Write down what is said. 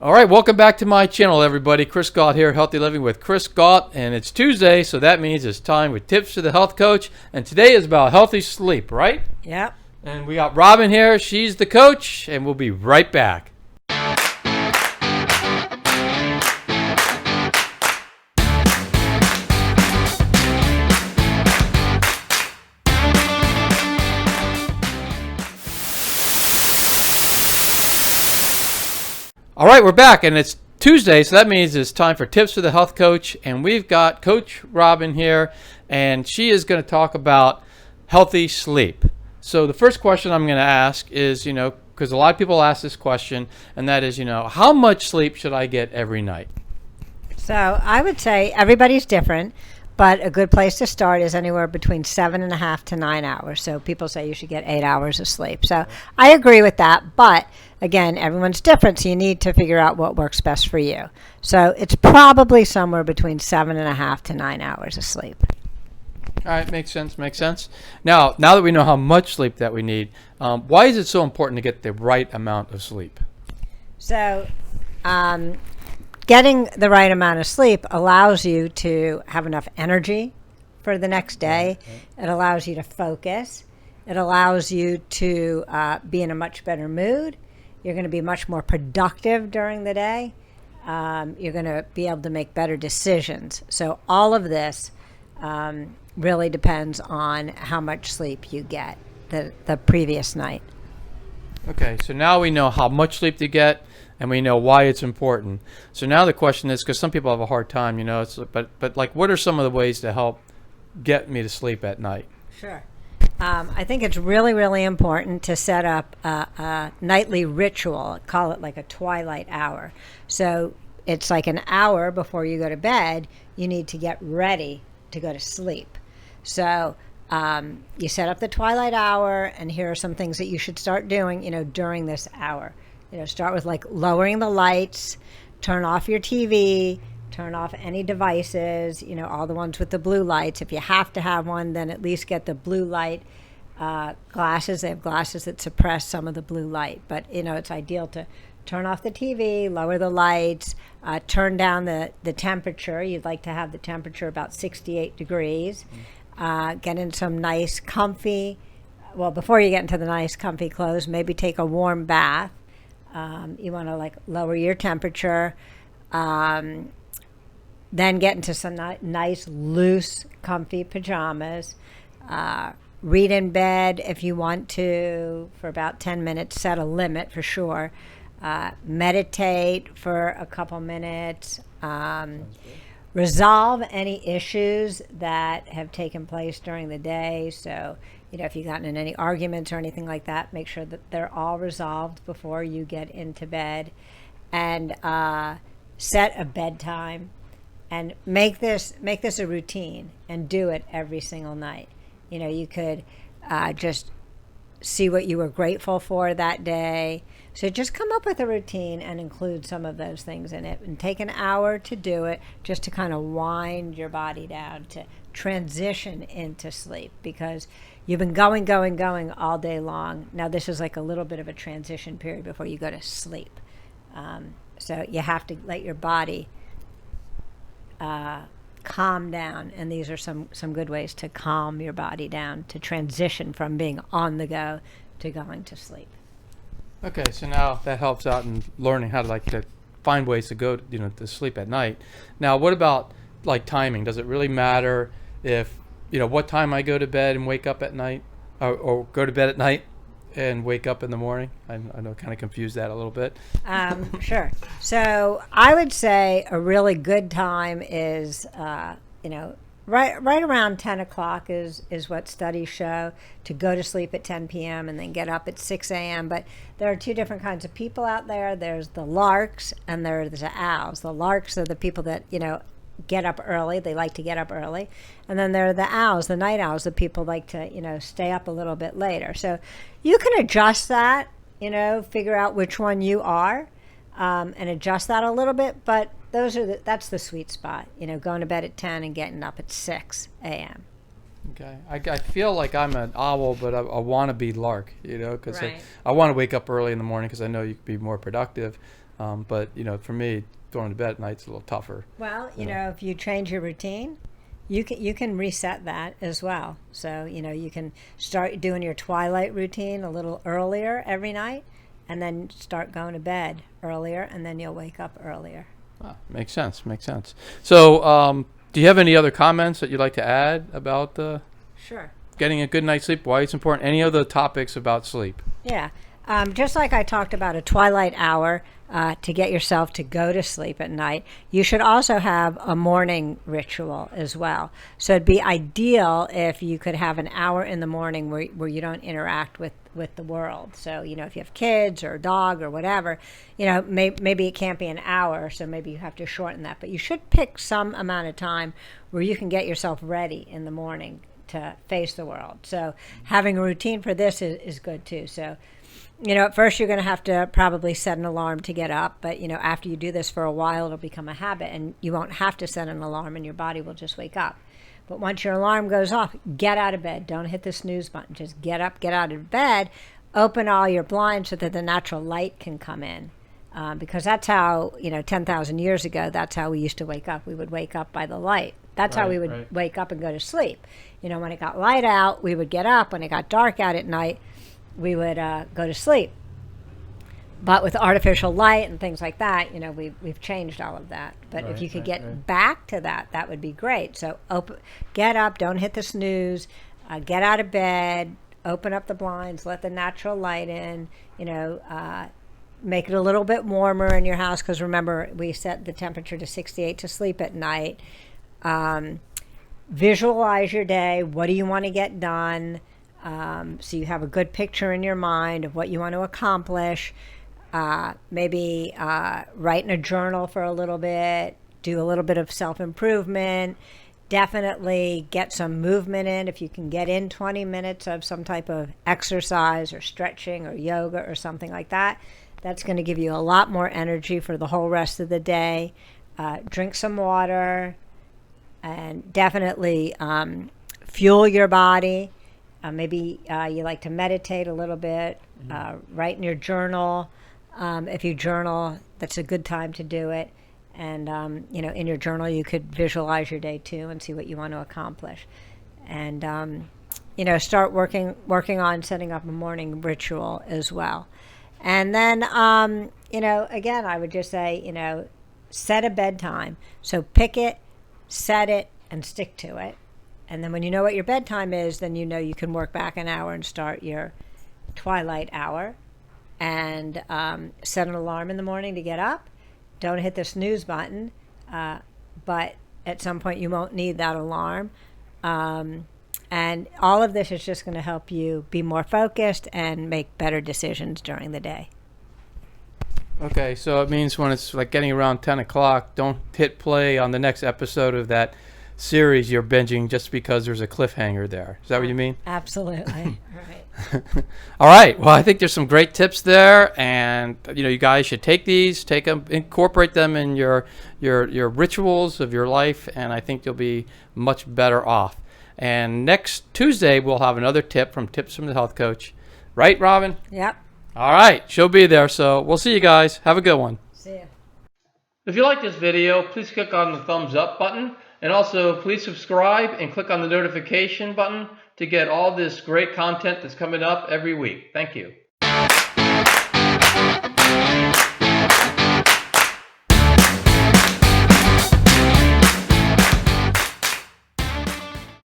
All right, welcome back to my channel, everybody. Chris Gault here, Healthy Living with Chris Gault, and it's Tuesday, so that means it's time with tips for the health coach. And today is about healthy sleep, right? Yep. And we got Robin here. She's the coach, and we'll be right back. All right, we're back, and it's Tuesday, so that means it's time for tips for the health coach. And we've got Coach Robin here, and she is going to talk about healthy sleep. So the first question I'm going to ask is, because a lot of people ask this question, and that is, how much sleep should I get every night? So I would say everybody's different, but a good place to start is anywhere between 7.5 to 9 hours. So people say you should get 8 hours of sleep. So I agree with that, but again, everyone's different, so you need to figure out what works best for you. So it's probably somewhere between 7.5 to 9 hours of sleep. All right, makes sense. Now that we know how much sleep that we need, why is it so important to get the right amount of sleep? So getting the right amount of sleep allows you to have enough energy for the next day. It allows you to focus. It allows you to be in a much better mood. You're going to be much more productive during the day. You're going to be able to make better decisions. So all of this really depends on how much sleep you get the previous night. Okay, so now we know how much sleep to get, and we know why it's important. So now the question is, because some people have a hard time, but like, what are some of the ways to help get me to sleep at night? Sure. I think it's really, really important to set up a nightly ritual. Call it like a twilight hour. So it's like an hour before you go to bed, you need to get ready to go to sleep. So you set up the twilight hour, and here are some things that you should start doing, during this hour. Start with like lowering the lights, turn off your TV, turn off any devices, all the ones with the blue lights. If you have to have one, then at least get the blue light glasses. They have glasses that suppress some of the blue light. But, it's ideal to turn off the TV, lower the lights, turn down the temperature. You'd like to have the temperature about 68 degrees. Get in some nice comfy, before you get into the nice comfy clothes, maybe take a warm bath. You want to lower your temperature. Then get into some nice, loose, comfy pajamas. Read in bed if you want to for about 10 minutes. Set a limit for sure. Meditate for a couple minutes. Resolve any issues that have taken place during the day. So, if you've gotten in any arguments or anything like that, make sure that they're all resolved before you get into bed. And set a bedtime. And make this a routine and do it every single night. You could just see what you were grateful for that day. So just come up with a routine and include some of those things in it. And take an hour to do it, just to kind of wind your body down, to transition into sleep. Because you've been going all day long. Now this is like a little bit of a transition period before you go to sleep. So you have to let your body calm down, and these are some good ways to calm your body down, to transition from being on the go to going to sleep. Okay, so now that helps out in learning how to find ways to go to sleep at night. Now, what about timing? Does it really matter if what time I go to bed and wake up at night, or go to bed at night and wake up in the morning? I know, kind of confused that a little bit. Sure. So I would say a really good time is, right around 10 o'clock is what studies show, to go to sleep at 10 p.m. and then get up at 6 a.m. But there are two different kinds of people out there. There's the larks and there's the owls. The larks are the people that, get up early. They like to get up early. And then there are the owls, the night owls, the people like to, stay up a little bit later. So you can adjust that, figure out which one you are, and adjust that a little bit. But that's the sweet spot, going to bed at 10 and getting up at 6 a.m. Okay. I feel like I'm an owl, but I want to be lark, because Right. I want to wake up early in the morning because I know you can be more productive. But for me, going to bed at night's a little tougher. Well, if you change your routine, you can reset that as well. So you can start doing your twilight routine a little earlier every night, and then start going to bed earlier, and then you'll wake up earlier. Makes sense. So, do you have any other comments that you'd like to add about Sure. getting a good night's sleep? Why it's important? Any other topics about sleep? Yeah. Just like I talked about a twilight hour to get yourself to go to sleep at night, you should also have a morning ritual as well. So it'd be ideal if you could have an hour in the morning where you don't interact with the world. So, if you have kids or a dog or whatever, maybe it can't be an hour, so maybe you have to shorten that. But you should pick some amount of time where you can get yourself ready in the morning to face the world. So having a routine for this is good too. So at first you're going to have to probably set an alarm to get up, but after you do this for a while, it'll become a habit, and you won't have to set an alarm, and your body will just wake up. But once your alarm goes off, get out of bed. Don't hit the snooze button. Just get up, get out of bed, open all your blinds so that the natural light can come in. Because that's how, 10,000 years ago, that's how we used to wake up. We would wake up by the light. That's how we would wake up and go to sleep. When it got light out, we would get up. When it got dark out at night, we would go to sleep. But with artificial light and things like that, we've changed all of that. But if you could get back to that, that would be great. So get up, don't hit the snooze, get out of bed, open up the blinds, let the natural light in, make it a little bit warmer in your house, because remember, we set the temperature to 68 to sleep at night. Visualize your day. What do you want to get done? So you have a good picture in your mind of what you want to accomplish. Maybe write in a journal for a little bit, do a little bit of self-improvement. Definitely get some movement in. If you can get in 20 minutes of some type of exercise or stretching or yoga or something like that, that's going to give you a lot more energy for the whole rest of the day. Drink some water, and definitely fuel your body. Maybe you like to meditate a little bit, write in your journal. If you journal, that's a good time to do it. And, in your journal, you could visualize your day too and see what you want to accomplish. And, start working on setting up a morning ritual as well. And then, again, I would just say, set a bedtime. So pick it, set it, and stick to it. And then when you know what your bedtime is, then you can work back an hour and start your twilight hour. And set an alarm in the morning to get up. Don't hit the snooze button. But at some point you won't need that alarm. And all of this is just going to help you be more focused and make better decisions during the day. Okay, so it means when it's like getting around 10 o'clock, don't hit play on the next episode of that series you're binging just because there's a cliffhanger there. Is that what you mean? Absolutely. Right. All right. Well, I think there's some great tips there, and you guys should take them, incorporate them in your rituals of your life, and I think you'll be much better off. And next Tuesday we'll have another tip from Tips from the Health Coach. Right, Robin? Yep. All right. She'll be there, so we'll see you guys. Have a good one. See ya. If you like this video, please click on the thumbs up button, and also please subscribe and click on the notification button to get all this great content that's coming up every week. Thank you.